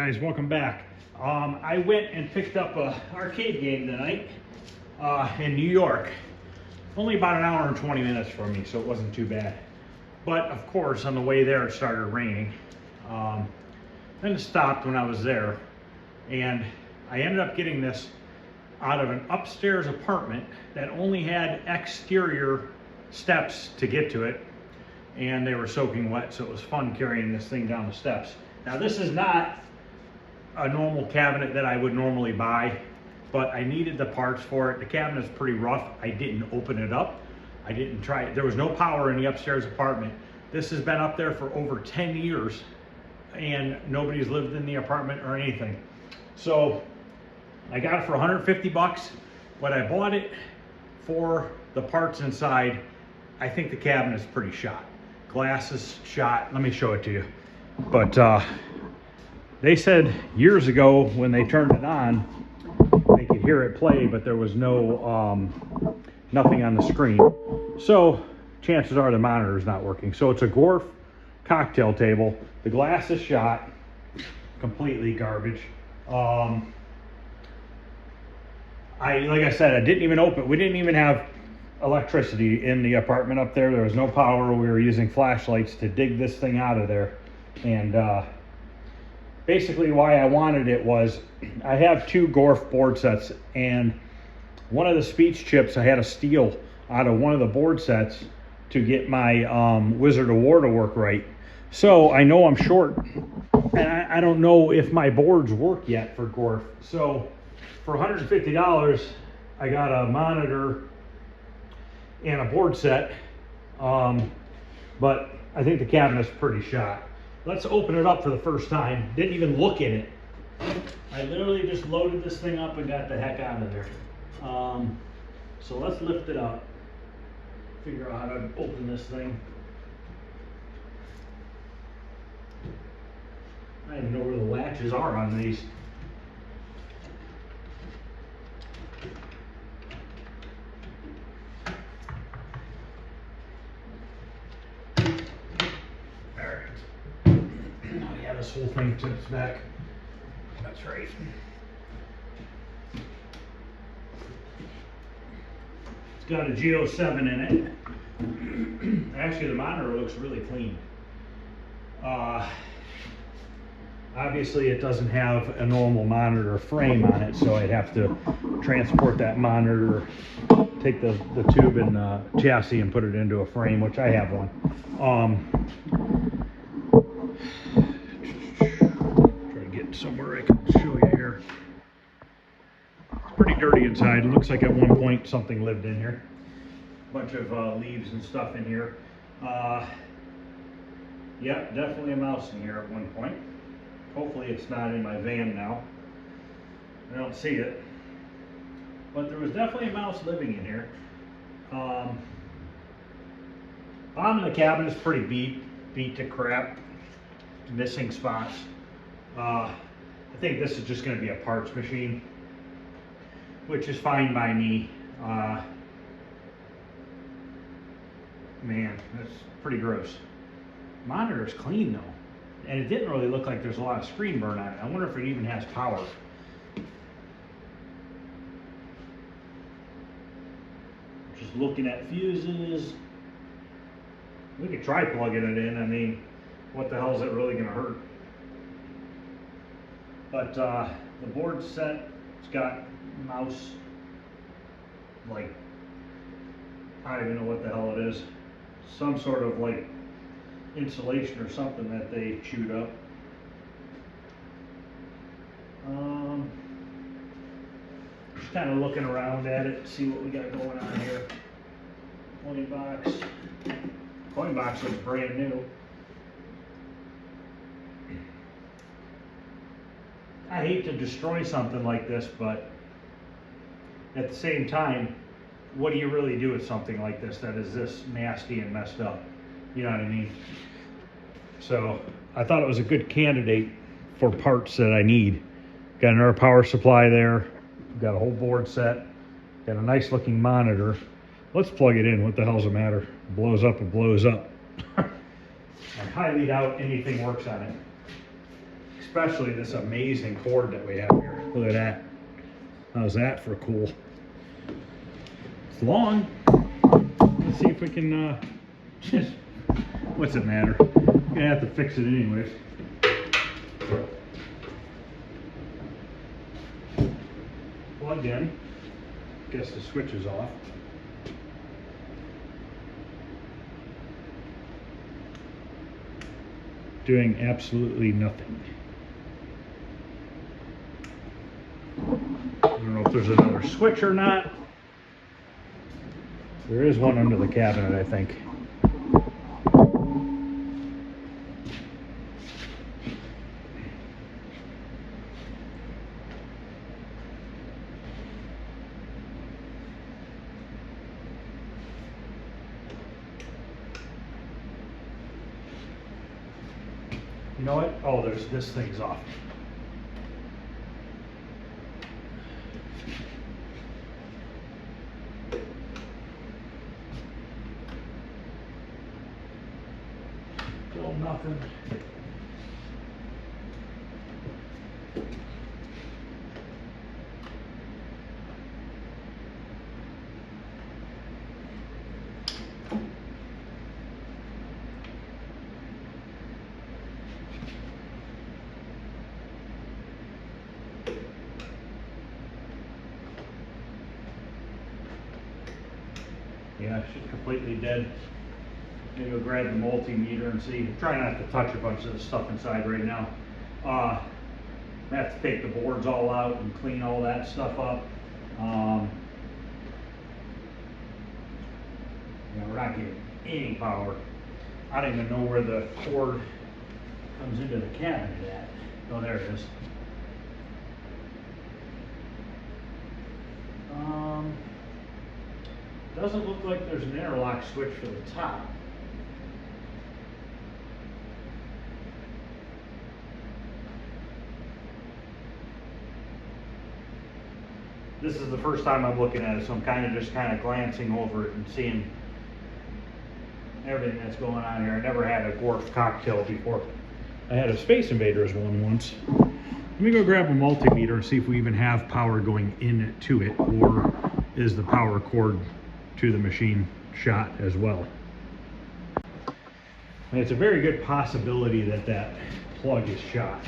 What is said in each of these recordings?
guys, welcome back. I went and picked up a arcade game tonight in New York. Only about an hour and 20 minutes from me, so it wasn't too bad. But of course, on the way there, it started raining. Then it stopped when I was there, and I ended up getting this out of an upstairs apartment that only had exterior steps to get to it, and they were soaking wet, so it was fun carrying this thing down the steps. Now, this is not a normal cabinet that I would normally buy, but I needed the parts for it. The cabinet's pretty rough. I didn't open it up. I didn't try it. There was no power in the upstairs apartment. This has been up there for over 10 years, and nobody's lived in the apartment or anything. So I got it for 150 bucks. When I bought it for the parts inside, I think the cabinet's pretty shot. Glass is shot. Let me show it to you. But they said years ago when they turned it on, they could hear it play, but there was no nothing on the screen. So chances are the monitor is not working. So it's a Gorf cocktail table. The glass is shot, completely garbage. Like I said, I didn't even open it. We didn't even have electricity in the apartment up there. There was no power. We were using flashlights to dig this thing out of there. And basically why I wanted it was I have two Gorf board sets, and one of the speech chips I had to steal out of one of the board sets to get my Wizard of War to work right. So I know I'm short, and I don't know if my boards work yet for Gorf. So for $150, I got a monitor and a board set, but I think the cabinet's pretty shot. Let's open it up for the first time. Didn't even look in it. I literally just loaded this thing up and got the heck out of there. So let's lift it up. Figure out how to open this thing. I don't even know where the latches are on these. This whole thing tips back. That's right. It's got a G07 in it. Actually, the monitor looks really clean. Obviously, it doesn't have a normal monitor frame on it, so I'd have to transport that monitor, take the tube and chassis and put it into a frame, which I have one. Somewhere I can show you here. It's pretty dirty inside. It looks like at one point something lived in here. Bunch of leaves and stuff in here. Yep, definitely a mouse in here at one point. Hopefully it's not in my van now. I don't see it. But there was definitely a mouse living in here. Bottom of the cabinet is pretty beat to crap. Missing spots. I think this is just going to be a parts machine, which is fine by me. Man, that's pretty gross. Monitor is clean though, and it didn't really look like there's a lot of screen burn on it. I wonder if it even has power. Just looking at fuses. We could try plugging it in. I mean, what the hell is it really going to hurt? But the board set, it's got mouse, like, I don't even know what the hell it is. Some sort of like insulation or something that they chewed up. Just kind of looking around at it, see what we got going on here. Coin box. Coin box looks brand new. I hate to destroy something like this, but at the same time, what do you really do with something like this that is this nasty and messed up? You know what I mean? So I thought it was a good candidate for parts that I need. Got another power supply there. Got a whole board set. Got a nice looking monitor. Let's plug it in. What the hell's the matter? Blows up and blows up. I highly doubt anything works on it. Especially this amazing cord that we have here. Look at that. How's that for cool? It's long. Let's see if we can just, what's it matter? We're gonna have to fix it anyways. Plugged in. Guess the switch is off. Doing absolutely nothing. I don't know if there's another switch or not. There is one under the cabinet, I think. You know what? Oh, this thing's off. Still nothing. Yeah, she's completely dead. Maybe we'll grab the multimeter and see. Try not to touch a bunch of the stuff inside right now. I have to take the boards all out and clean all that stuff up. Yeah, we're not getting any power. I don't even know where the cord comes into the cabinet at. Oh, there it is. Doesn't look like there's an interlock switch for the top. This is the first time I'm looking at it, so I'm just glancing over it and seeing everything that's going on here. I never had a dwarf cocktail before. I had a Space Invaders one once. Let me go grab a multimeter and see if we even have power going into it, or is the power cord to the machine shot as well. And it's a very good possibility that that plug is shot.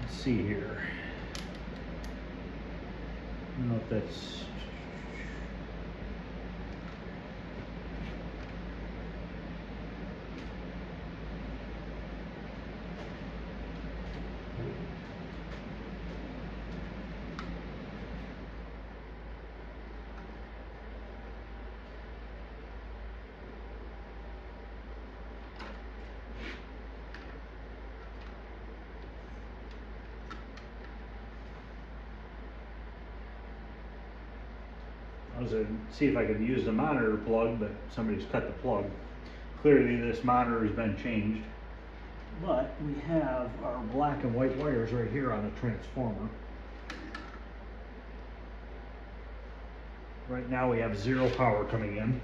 Let's see here. I don't know if that's... I was going to see if I could use the monitor plug, but somebody's cut the plug. Clearly this monitor has been changed. But we have our black and white wires right here on a transformer. Right now we have 0 power coming in.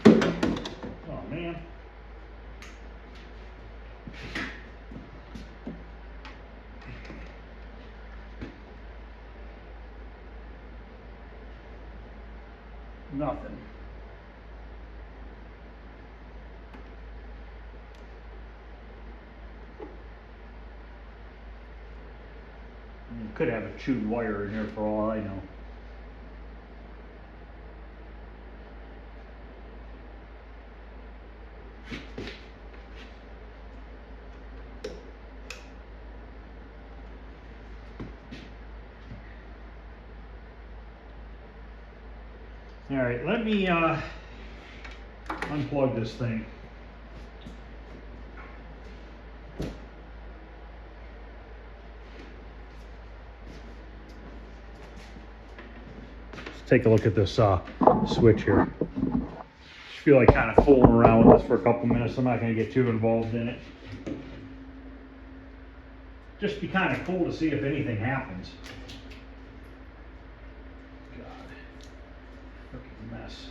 Oh man. Nothing. You could have a chewed wire in here for all I know. All right, let me unplug this thing. Let's take a look at this switch here. Just feel like kind of fooling around with this for a couple minutes. I'm not going to get too involved in it. Just be kind of cool to see if anything happens. God, freaking mess.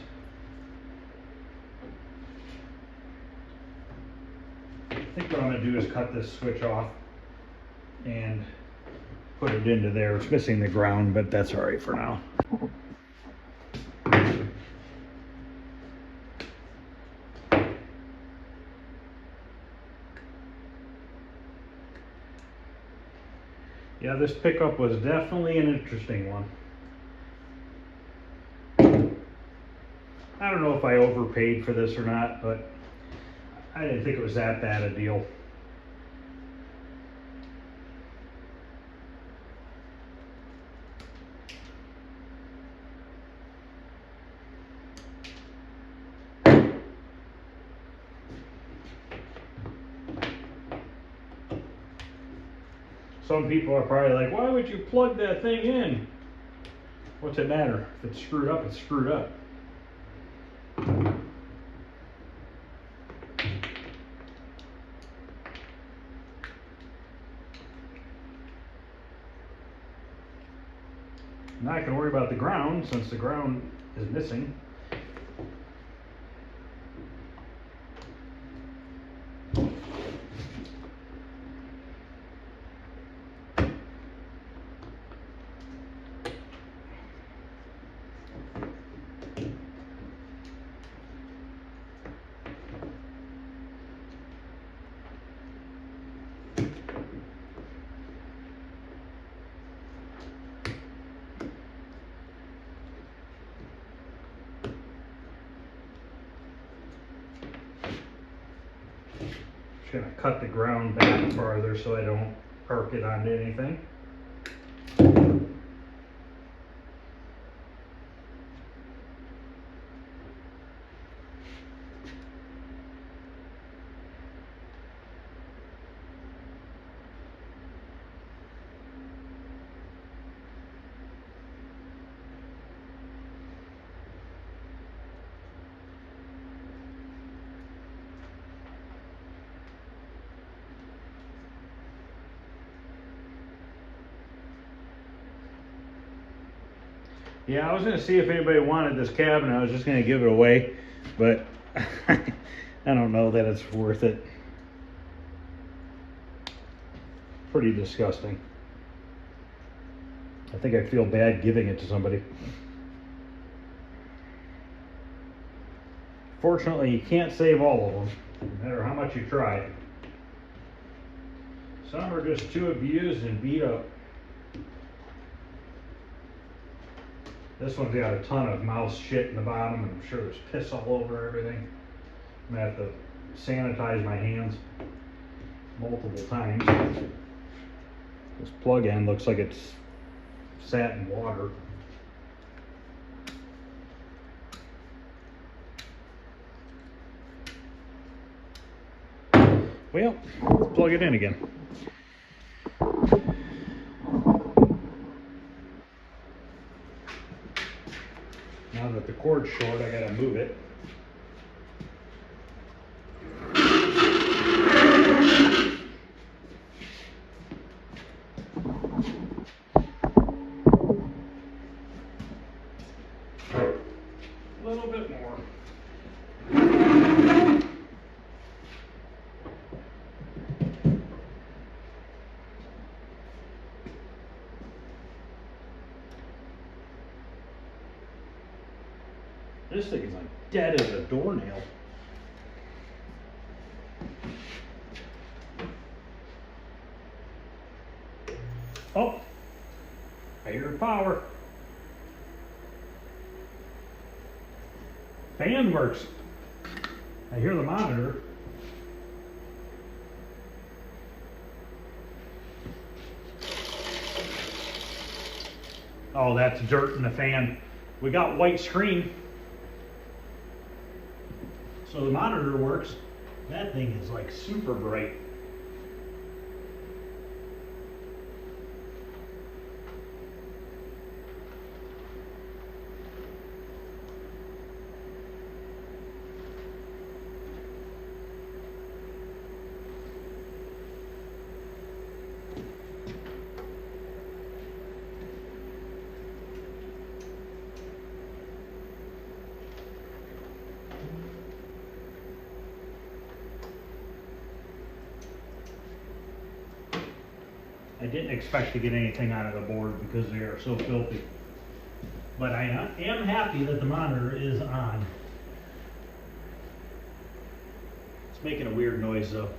think what I'm going to do is cut this switch off and put it into there. It's missing the ground, but that's all right for now. Yeah, this pickup was definitely an interesting one. I don't know if I overpaid for this or not, but I didn't think it was that bad a deal. Some people are probably like, why would you plug that thing in? What's it matter? If it's screwed up, it's screwed up. Now I can worry about the ground, since the ground is missing. Just gonna cut the ground back farther so I don't arc it onto anything. Yeah, I was gonna see if anybody wanted this cabinet. I was just gonna give it away, but I don't know that it's worth it. Pretty disgusting. I think I feel bad giving it to somebody. Fortunately, you can't save all of them, no matter how much you try. Some are just too abused and beat up. This one's got a ton of mouse shit in the bottom, and I'm sure there's piss all over everything. I'm gonna have to sanitize my hands multiple times. This plug-in looks like it's sat in water. Well, let's plug it in again. Now that the cord's short, I gotta move it. A little bit more. This thing is like dead as a doornail. Oh, I hear power. Fan works. I hear the monitor. Oh, that's dirt in the fan. We got white screen. So the monitor works. That thing is like super bright. I didn't expect to get anything out of the board because they are so filthy. But I am happy that the monitor is on. It's making a weird noise though.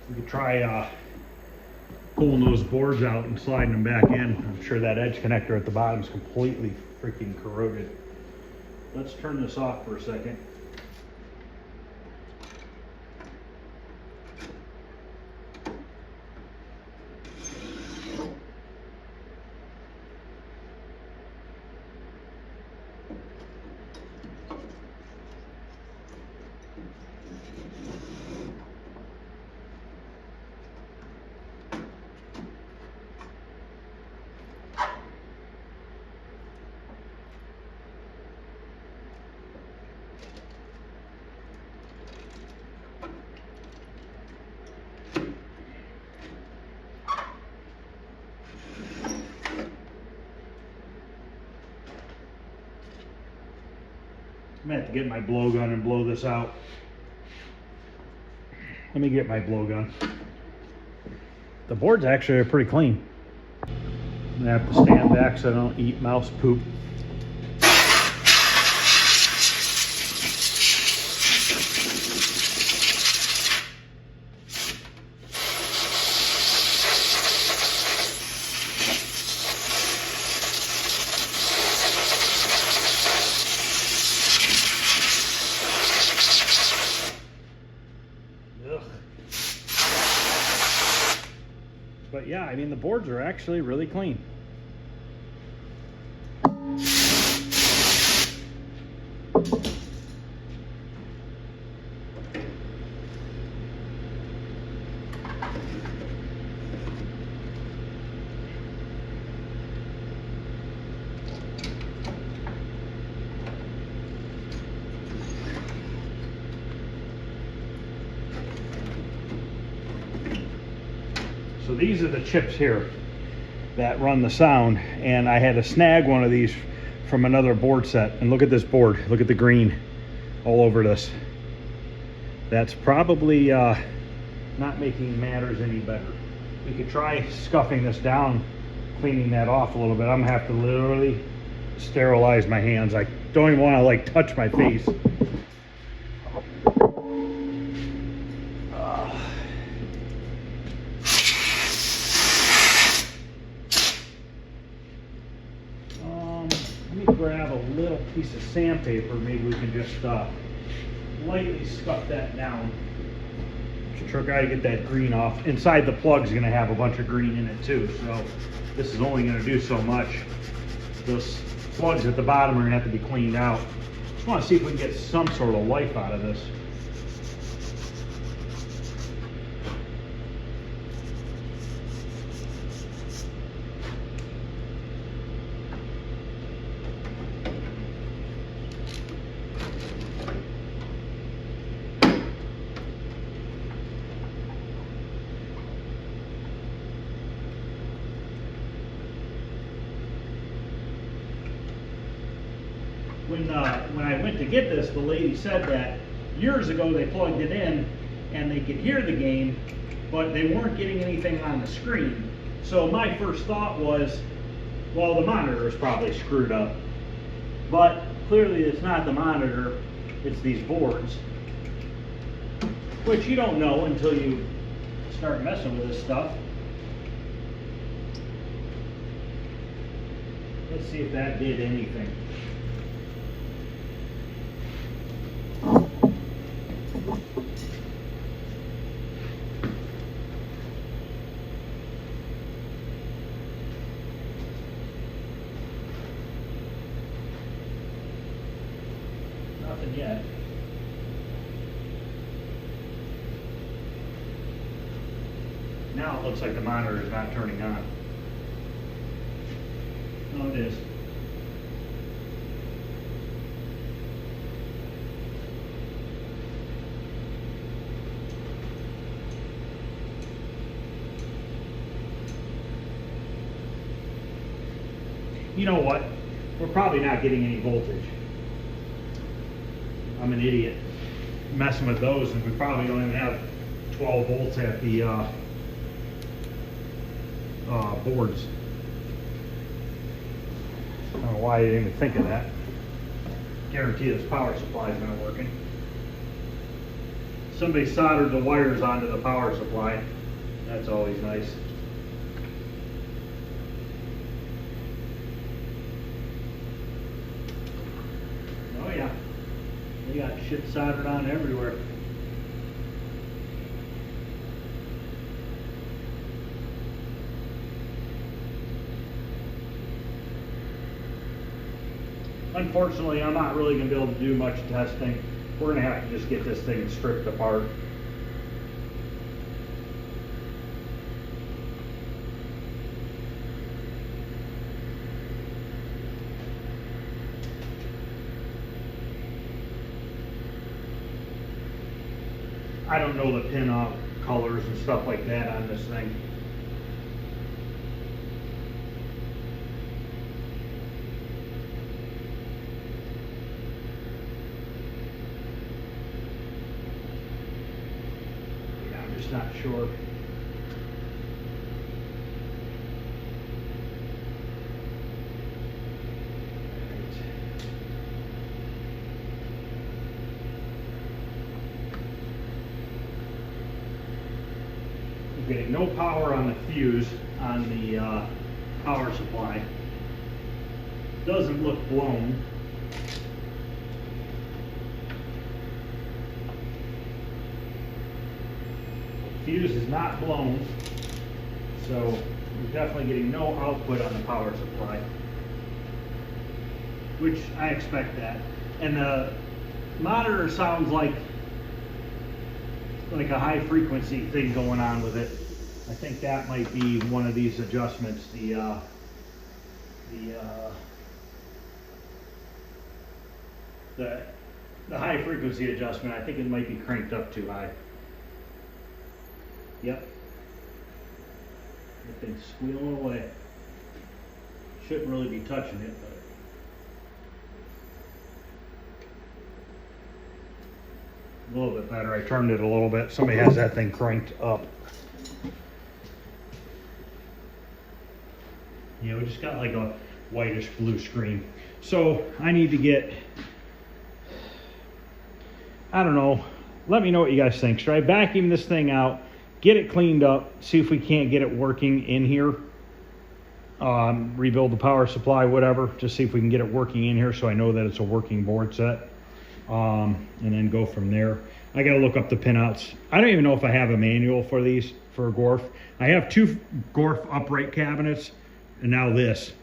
We could try pulling those boards out and sliding them back in. I'm sure that edge connector at the bottom is completely freaking corroded. Let's turn this off for a second. I'm gonna have to get my blowgun and blow this out. Let me get my blowgun. The boards actually are pretty clean. I'm gonna have to stand back so I don't eat mouse poop. But yeah, I mean, the boards are actually really clean. So these are the chips here that run the sound, and I had to snag one of these from another board set. And look at this board, look at the green all over this. That's probably not making matters any better. We could try scuffing this down, cleaning that off a little bit. I'm gonna have to literally sterilize my hands. I don't even want to like touch my face. Let me grab a little piece of sandpaper. Maybe we can just lightly scuff that down. Sure, gotta get that green off. Inside the plug's gonna have a bunch of green in it too, so this is only gonna do so much. Those plugs at the bottom are gonna have to be cleaned out. Just want to see if we can get some sort of life out of this. When I went to get this, the lady said that years ago they plugged it in and they could hear the game, but they weren't getting anything on the screen. So my first thought was, well, the monitor is probably screwed up. But clearly it's not the monitor, it's these boards. Which you don't know until you start messing with this stuff. Let's see if that did anything. Nothing yet. Now it looks like the monitor is not turning on. No, it is. you know what? We're probably not getting any voltage. I'm an idiot messing with those, and we probably don't even have 12 volts at the boards. I don't know why I didn't even think of that. Guarantee this power supply is not working. Somebody soldered the wires onto the power supply. That's always nice. Oh yeah, they got shit soldered on everywhere. Unfortunately, I'm not really going to be able to do much testing. We're going to have to just get this thing stripped apart. I don't know the pin colors and stuff like that on this thing. Not sure. We're getting no power on the fuse on the power supply. Doesn't look blown. Fuse is not blown, so we're definitely getting no output on the power supply, which I expect that. And the monitor sounds like a high frequency thing going on with it. I think that might be one of these adjustments. The high frequency adjustment, I think it might be cranked up too high. Yep. That thing's squealing away. Shouldn't really be touching it, but a little bit better. I turned it a little bit. Somebody has that thing cranked up. Yeah, we just got like a whitish blue screen. So I need to get, I don't know, let me know what you guys think. Should I vacuum this thing out, get it cleaned up, see if we can't get it working in here, rebuild the power supply, whatever, just see if we can get it working in here so I know that it's a working board set, and then go from there. I gotta look up the pinouts. I don't even know if I have a manual for these, for Gorf. I have 2 Gorf upright cabinets, and now this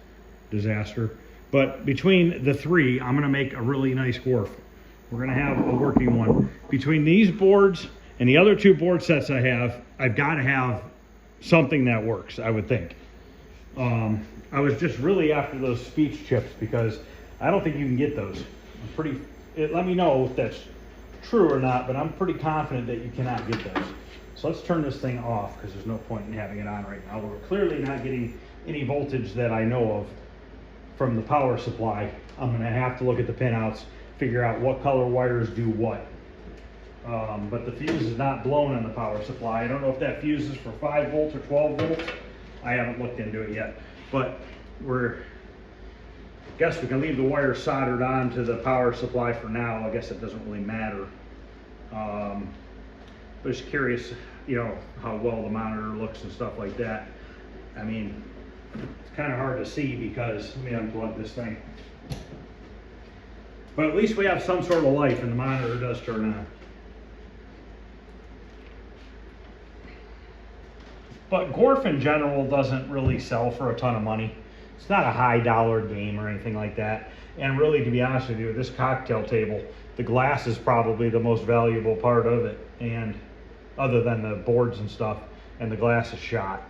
disaster. But between the 3, I'm gonna make a really nice Gorf. We're gonna have a working one. Between these boards and the other 2 board sets I have, I've got to have something that works, I would think. I was just really after those speech chips because I don't think you can get those. Let me know if that's true or not, but I'm pretty confident that you cannot get those. So let's turn this thing off because there's no point in having it on right now. We're clearly not getting any voltage that I know of from the power supply. I'm gonna have to look at the pinouts, figure out what color wires do what. But the fuse is not blown on the power supply. I don't know if that fuse is for 5 volts or 12 volts. I haven't looked into it yet. But guess we can leave the wire soldered on to the power supply for now. I guess it doesn't really matter. But just curious, you know, how well the monitor looks and stuff like that. I mean, it's kind of hard to see because, let me unplug this thing. But at least we have some sort of life and the monitor does turn on. But Gorf in general doesn't really sell for a ton of money. It's not a high dollar game or anything like that. And really, to be honest with you, this cocktail table, the glass is probably the most valuable part of it. And other than the boards and stuff, and the glass is shot.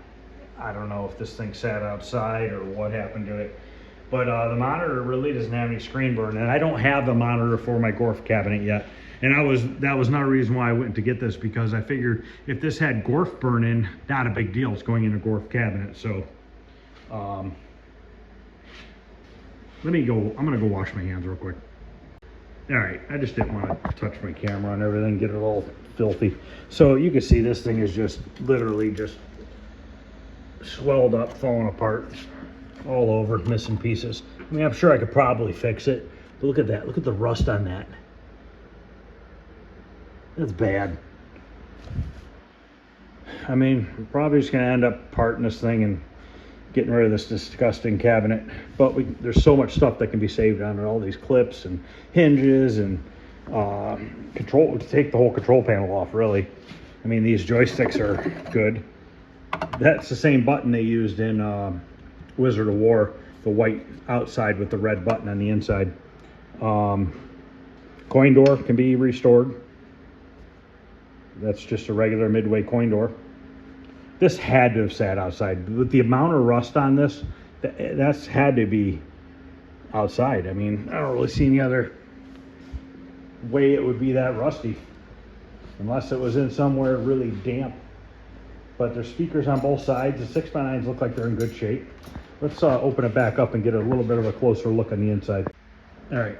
I don't know if this thing sat outside or what happened to it. But the monitor really doesn't have any screen burn. And I don't have the monitor for my Gorf cabinet yet. And that was another reason why I went to get this, because I figured if this had Gorf burn in, not a big deal. It's going in a Gorf cabinet. So Let me go, I'm gonna go wash my hands real quick. All right, I just didn't want to touch my camera and everything, get it all filthy. So you can see this thing is just literally just swelled up, falling apart all over, missing pieces. I mean, I'm sure I could probably fix it, but look at that. Look at the rust on that. That's bad. I mean, we're probably just gonna end up parting this thing and getting rid of this disgusting cabinet. But there's so much stuff that can be saved on it. All these clips and hinges and control, to take the whole control panel off, really. I mean, these joysticks are good. That's the same button they used in Wizard of War, the white outside with the red button on the inside. Coin door can be restored. That's just a regular midway coin door. This had to have sat outside. With the amount of rust on this, that's had to be outside. I mean, I don't really see any other way it would be that rusty, unless it was in somewhere really damp. But there's speakers on both sides. The 6x9s look like they're in good shape. Let's open it back up and get a little bit of a closer look on the inside. All right,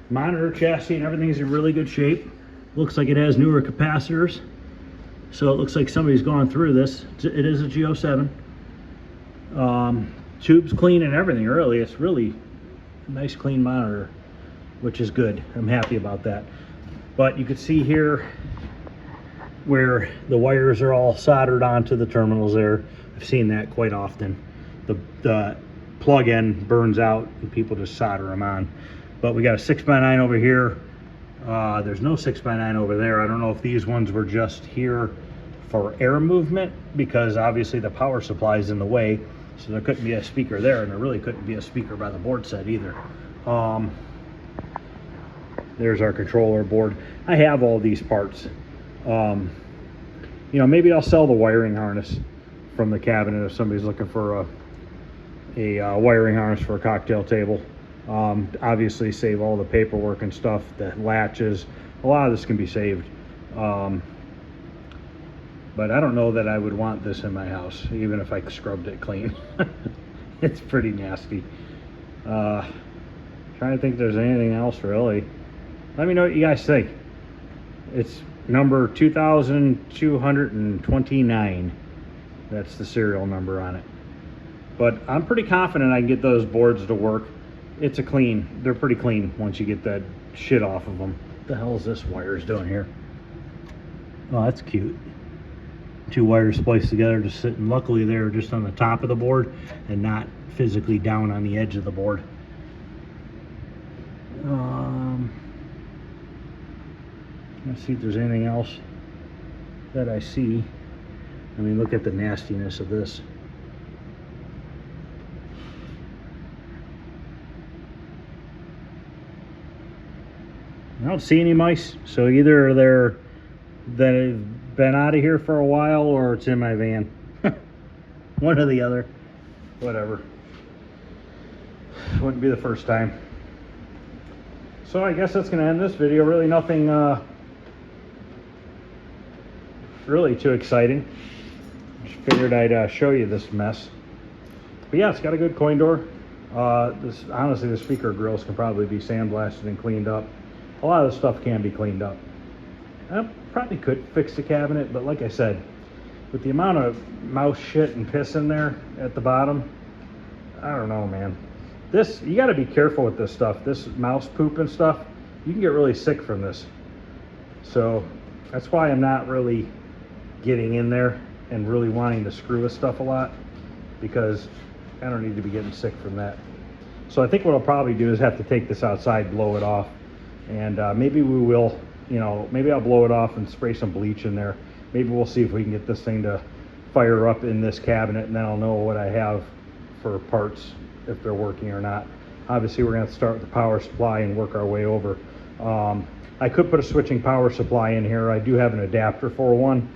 monitor chassis and everything's in really good shape. Looks like it has newer capacitors. So it looks like somebody's gone through this. It is a G07. Tube's clean and everything, really. It's really a nice clean monitor, which is good. I'm happy about that. But you can see here where the wires are all soldered onto the terminals there. I've seen that quite often. The plug-in burns out and people just solder them on. But we got a 6x9 over here. There's no 6x9 over there. I don't know if these ones were just here for air movement, because obviously the power supply is in the way, so there couldn't be a speaker there, and there really couldn't be a speaker by the board set either. There's our controller board. I have all these parts. You know, maybe I'll sell the wiring harness from the cabinet if somebody's looking for a wiring harness for a cocktail table. Obviously save all the paperwork and stuff, the latches, a lot of this can be saved. But I don't know that I would want this in my house, even if I scrubbed it clean. It's pretty nasty. Trying to think if there's anything else really. Let me know what you guys think. It's number 2229. That's the serial number on it. But I'm pretty confident I can get those boards to work. It's a clean, they're pretty clean once you get that shit off of them. What the hell is this wires doing here? Oh, that's cute. Two wires spliced together, just sitting. Luckily they're just on the top of the board and not physically down on the edge of the board. Let's see if there's anything else that I see. I mean, look at the nastiness of this. I don't see any mice, so either they've been out of here for a while or it's in my van. One or the other. Whatever. Wouldn't be the first time. So I guess that's going to end this video. Really nothing really too exciting. Just figured I'd show you this mess. But yeah, it's got a good coin door. Honestly, the speaker grills can probably be sandblasted and cleaned up. A lot of the stuff can be cleaned up. I probably could fix the cabinet, but like I said, with the amount of mouse shit and piss in there at the bottom, I don't know, man. This, you got to be careful with this stuff. This mouse poop and stuff, you can get really sick from this. So that's why I'm not really getting in there and really wanting to screw with stuff a lot, because I don't need to be getting sick from that. So I think what I'll probably do is have to take this outside, blow it off, and maybe we will, you know, maybe I'll blow it off and spray some bleach in there. Maybe we'll see if we can get this thing to fire up in this cabinet, and then I'll know what I have for parts, if they're working or not. Obviously we're going to start with the power supply and work our way over. I could put a switching power supply in here. I do have an adapter for one,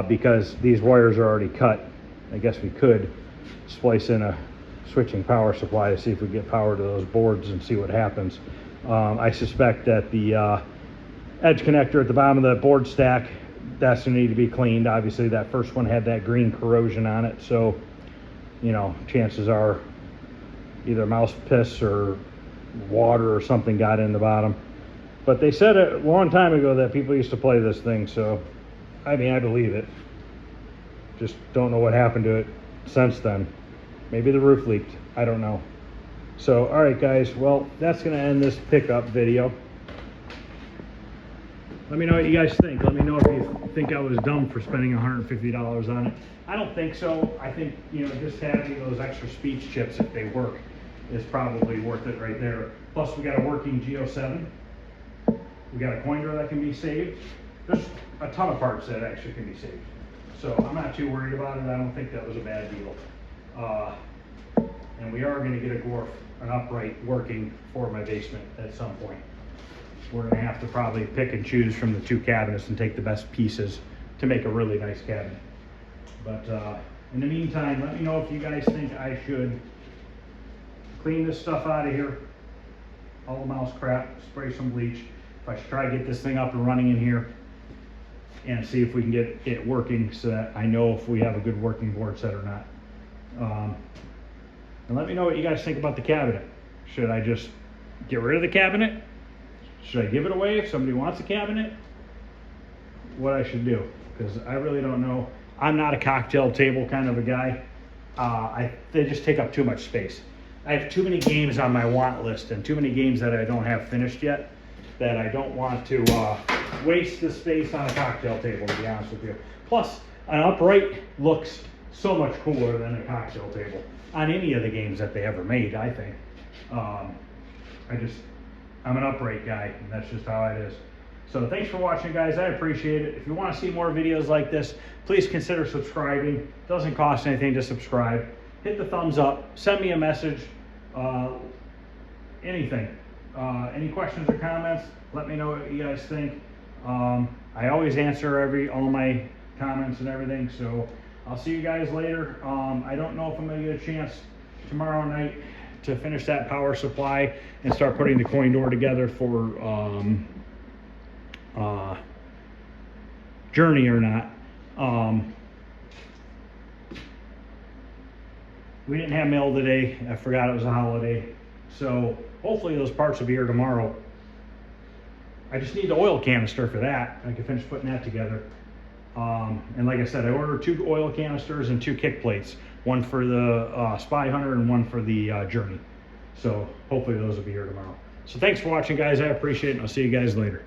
because these wires are already cut. I guess we could splice in a switching power supply to see if we get power to those boards and see what happens. I suspect that the edge connector at the bottom of the board stack, that's going to need to be cleaned. Obviously that first one had that green corrosion on it, so you know, chances are either mouse piss or water or something got in the bottom. But they said a long time ago that people used to play this thing, so I mean, I believe it. Just don't know what happened to it since then. Maybe the roof leaked, I don't know. So, all right guys, well, that's gonna end this pickup video. Let me know what you guys think. Let me know if you think I was dumb for spending $150 on it. I don't think so. I think, you know, just having those extra speech chips, if they work, is probably worth it right there. Plus, we got a working G07. We got a coin door that can be saved. There's a ton of parts that actually can be saved. So I'm not too worried about it. I don't think that was a bad deal. And we are going to get a Gorf, an upright working for my basement at some point. We're going to have to probably pick and choose from the two cabinets and take the best pieces to make a really nice cabinet. But in the meantime, let me know if you guys think I should clean this stuff out of here, all the mouse crap, spray some bleach. If I should try to get this thing up and running in here and see if we can get it working so that I know if we have a good working board set or not. And let me know what you guys think about the cabinet. Should I just get rid of the cabinet? Should I give it away if somebody wants a cabinet? What I should do, because I really don't know. I'm not a cocktail table kind of a guy. They just take up too much space. I have too many games on my want list and too many games that I don't have finished yet that I don't want to waste the space on a cocktail table, to be honest with you. Plus, an upright looks so much cooler than a cocktail table on any of the games that they ever made, I think. I'm an upright guy, and that's just how it is. So thanks for watching, guys. I appreciate it. If you want to see more videos like this, please consider subscribing. It doesn't cost anything to subscribe. Hit the thumbs up. Send me a message. Anything. Any questions or comments, let me know what you guys think. I always answer all my comments and everything, so I'll see you guys later. I don't know if I'm going to get a chance tomorrow night to finish that power supply and start putting the coin door together for Journey or not. We didn't have mail today. I forgot it was a holiday. So hopefully those parts will be here tomorrow. I just need the oil canister for that. I can finish putting that together. And like I said, I ordered 2 oil canisters and 2 kick plates. One for the Spy Hunter and one for the Journey. So hopefully those will be here tomorrow. So thanks for watching, guys. I appreciate it. I'll see you guys later.